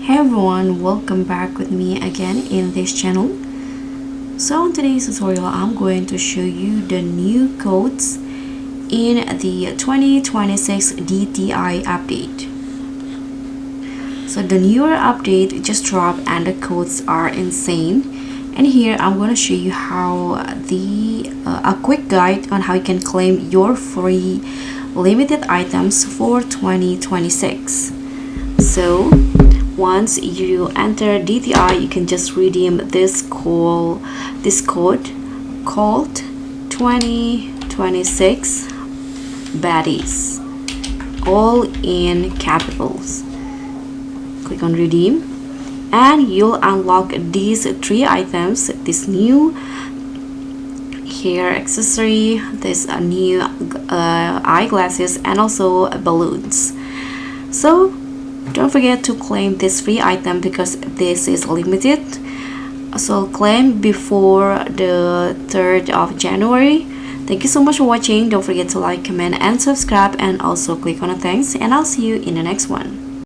Hey everyone, welcome back with me again in this channel. So in today's tutorial, I'm going to show you the new codes in the 2026 DTI update. So the newer update just dropped and the codes are insane. And here I'm going to show you how a quick guide on how you can claim your free limited items for 2026. So once you enter DTI, you can just redeem this code called 2026 baddies, all in capitals. Click on redeem and you'll unlock these three items: this new hair accessory, this new eyeglasses, and also balloons. So don't forget to claim this free item because this is limited. So claim before the 3rd of January. Thank you so much for watching. Don't forget to like, comment, and subscribe, and also click on the thanks, and I'll see you in the next one.